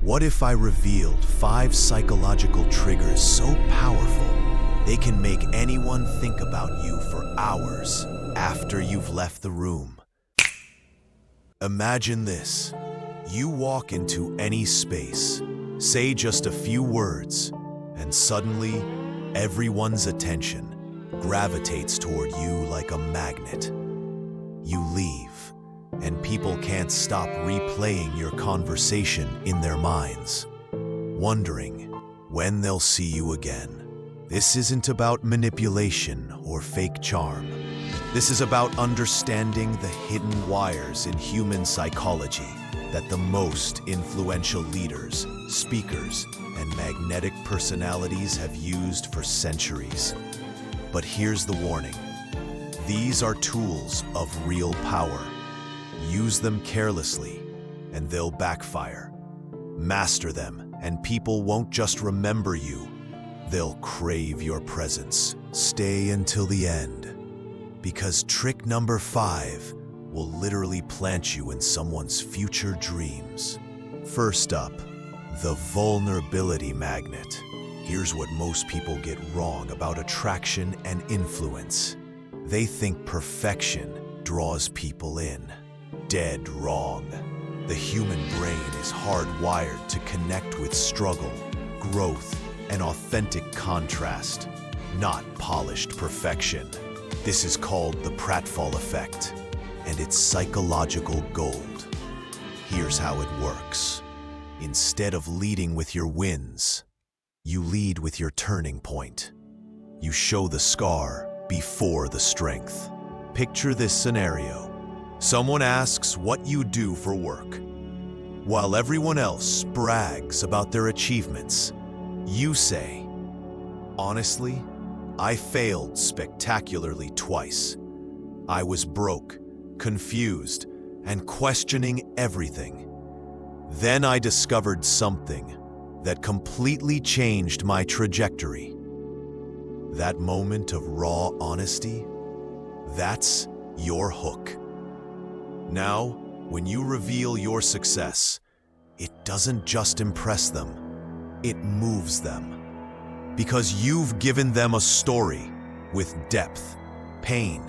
What if I revealed 5 psychological triggers so powerful they can make anyone think about you for hours after you've left the room? Imagine this. You walk into any space, say just a few words, and suddenly everyone's attention gravitates toward you like a magnet. You leave, and people can't stop replaying your conversation in their minds, wondering when they'll see you again. This isn't about manipulation or fake charm. This is about understanding the hidden wires in human psychology that the most influential leaders, speakers, and magnetic personalities have used for centuries. But here's the warning. These are tools of real power. Use them carelessly, and they'll backfire. Master them, and people won't just remember you. They'll crave your presence. Stay until the end, because trick number 5 will literally plant you in someone's future dreams. First up, the vulnerability magnet. Here's what most people get wrong about attraction and influence. They think perfection draws people in. Dead wrong. The human brain is hardwired to connect with struggle, growth, and authentic contrast, not polished perfection. This is called the pratfall effect, and it's psychological gold. Here's how it works. Instead of leading with your wins, you lead with your turning point. You show the scar before the strength. Picture this scenario. Someone asks what you do for work. While everyone else brags about their achievements, you say, "Honestly, I failed spectacularly twice. I was broke, confused, and questioning everything. Then I discovered something that completely changed my trajectory." That moment of raw honesty, that's your hook. Now, when you reveal your success, it doesn't just impress them, it moves them. Because you've given them a story with depth, pain,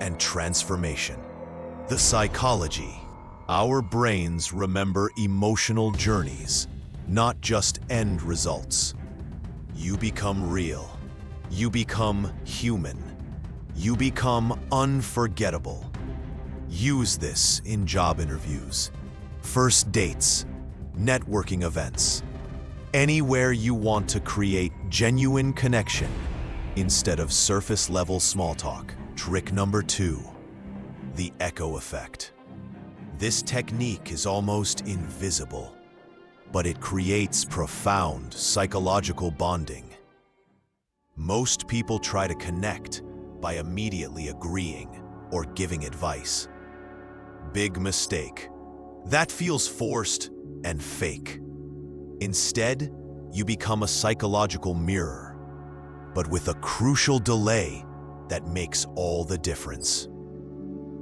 and transformation. The psychology. Our brains remember emotional journeys, not just end results. You become real. You become human. You become unforgettable. Use this in job interviews, first dates, networking events, anywhere you want to create genuine connection instead of surface-level small talk. Trick number 2, the echo effect. This technique is almost invisible, but it creates profound psychological bonding. Most people try to connect by immediately agreeing or giving advice. Big mistake. That feels forced and fake. Instead, you become a psychological mirror, but with a crucial delay that makes all the difference.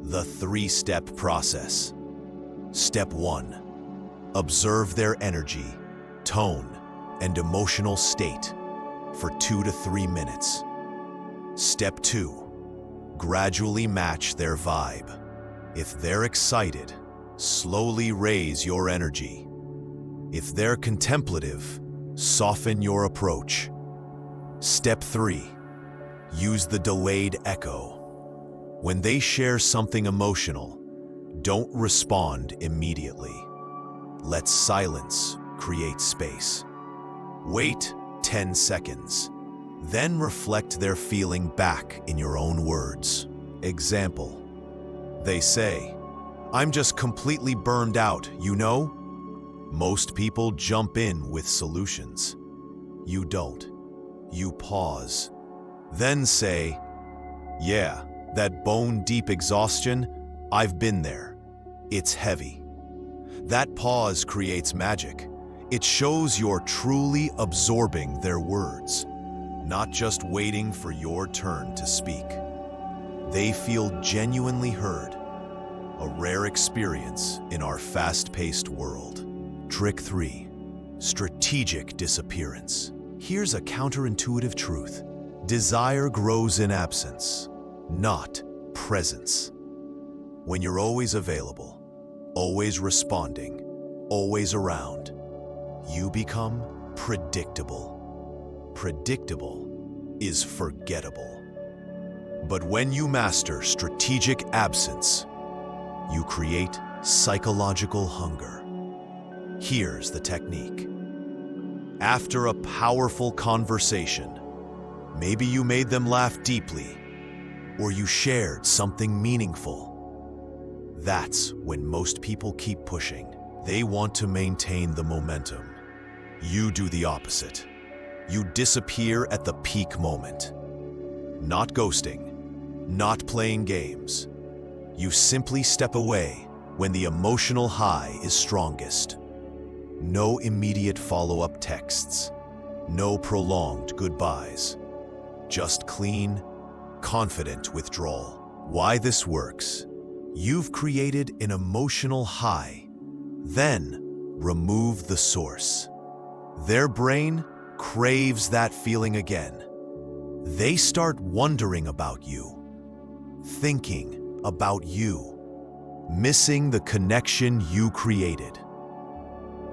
The 3-step process. Step 1. Observe their energy, tone, and emotional state for 2 to 3 minutes. Step 2. Gradually match their vibe. If they're excited, slowly raise your energy. If they're contemplative, soften your approach. Step 3. Use the delayed echo. When they share something emotional, don't respond immediately. Let silence create space. Wait 10 seconds, then reflect their feeling back in your own words. Example. They say, "I'm just completely burned out, you know?" Most people jump in with solutions. You don't. You pause. Then say, "Yeah, that bone-deep exhaustion, I've been there. It's heavy." That pause creates magic. It shows you're truly absorbing their words, not just waiting for your turn to speak. They feel genuinely heard, a rare experience in our fast-paced world. Trick 3. Strategic disappearance. Here's a counterintuitive truth. Desire grows in absence, not presence. When you're always available, always responding, always around, you become predictable. Predictable is forgettable. But when you master strategic absence, you create psychological hunger. Here's the technique. After a powerful conversation, maybe you made them laugh deeply, or you shared something meaningful. That's when most people keep pushing. They want to maintain the momentum. You do the opposite. You disappear at the peak moment. Not ghosting, not playing games. You simply step away when the emotional high is strongest. No immediate follow-up texts, no prolonged goodbyes. Just clean, confident withdrawal. Why this works? You've created an emotional high, then remove the source. Their brain craves that feeling again. They start wondering about you, thinking about you, missing the connection you created.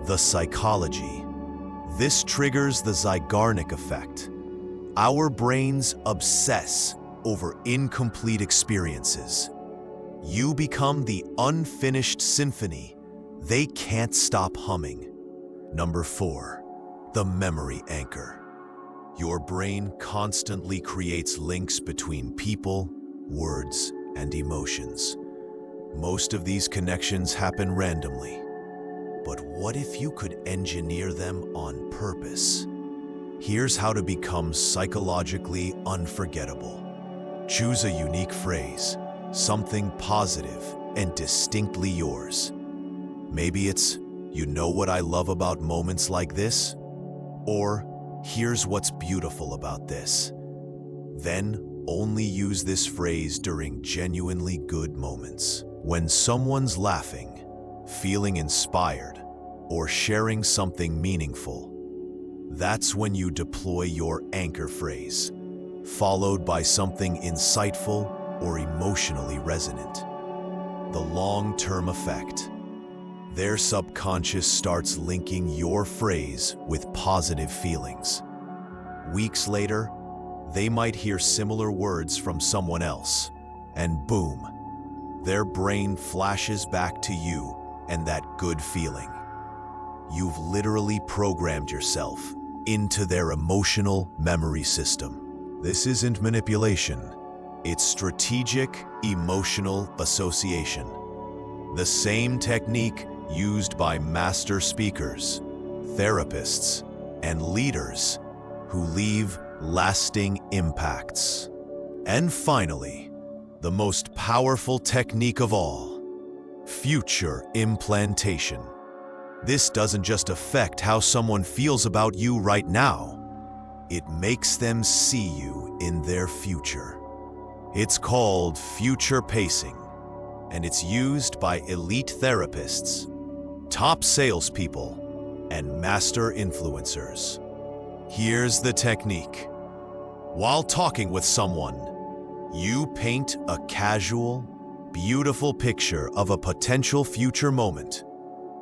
The psychology. This triggers the Zeigarnik Effect. Our brains obsess over incomplete experiences. You become the unfinished symphony they can't stop humming. Number 4, the memory anchor. Your brain constantly creates links between people, words, and emotions. Most of these connections happen randomly. But what if you could engineer them on purpose? Here's how to become psychologically unforgettable. Choose a unique phrase, something positive and distinctly yours. Maybe it's, "You know what I love about moments like this?" Or, "Here's what's beautiful about this." Then only use this phrase during genuinely good moments. When someone's laughing, feeling inspired, or sharing something meaningful, that's when you deploy your anchor phrase, followed by something insightful or emotionally resonant. The long-term effect. Their subconscious starts linking your phrase with positive feelings. Weeks later, they might hear similar words from someone else, and boom, their brain flashes back to you and that good feeling. You've literally programmed yourself into their emotional memory system. This isn't manipulation. It's strategic emotional association. The same technique used by master speakers, therapists, and leaders who leave lasting impacts. And finally, the most powerful technique of all, future implantation. This doesn't just affect how someone feels about you right now. It makes them see you in their future. It's called future pacing, and it's used by elite therapists, top salespeople, and master influencers. Here's the technique. While talking with someone, you paint a casual, beautiful picture of a potential future moment,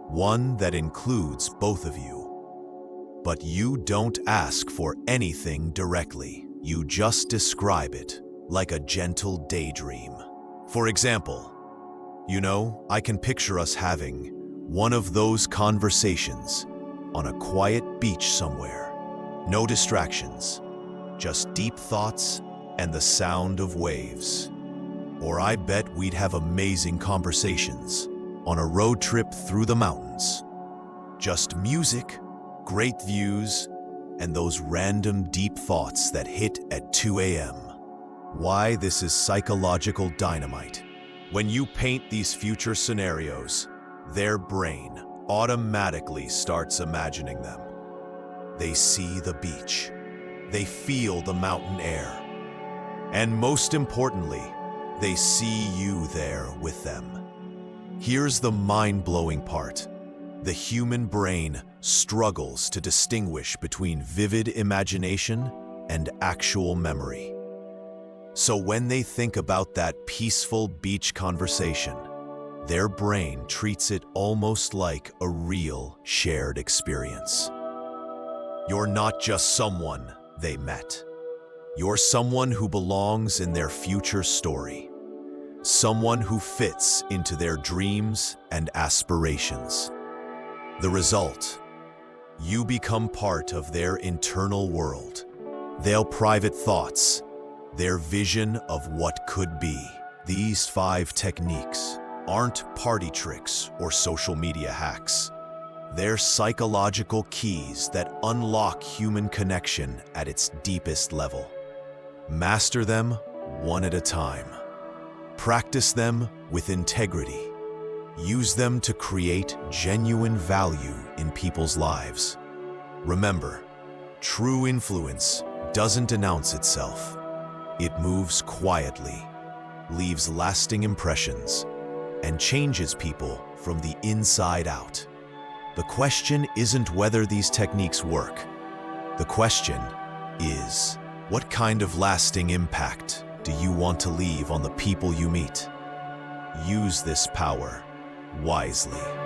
one that includes both of you. But you don't ask for anything directly. You just describe it like a gentle daydream. For example, I can picture us having one of those conversations on a quiet beach somewhere. No distractions, just deep thoughts and the sound of waves. Or I bet we'd have amazing conversations on a road trip through the mountains. Just music, great views, and those random deep thoughts that hit at 2 a.m. Why this is psychological dynamite. When you paint these future scenarios, their brain automatically starts imagining them. They see the beach. They feel the mountain air. And most importantly, they see you there with them. Here's the mind-blowing part. The human brain struggles to distinguish between vivid imagination and actual memory. So when they think about that peaceful beach conversation, their brain treats it almost like a real shared experience. You're not just someone they met. You're someone who belongs in their future story. Someone who fits into their dreams and aspirations. The result: you become part of their internal world, their private thoughts, their vision of what could be. These 5 techniques aren't party tricks or social media hacks. They're psychological keys that unlock human connection at its deepest level. Master them one at a time. Practice them with integrity. Use them to create genuine value in people's lives. Remember, true influence doesn't announce itself. It moves quietly, leaves lasting impressions, and changes people from the inside out. The question isn't whether these techniques work. The question is, what kind of lasting impact do you want to leave on the people you meet? Use this power wisely.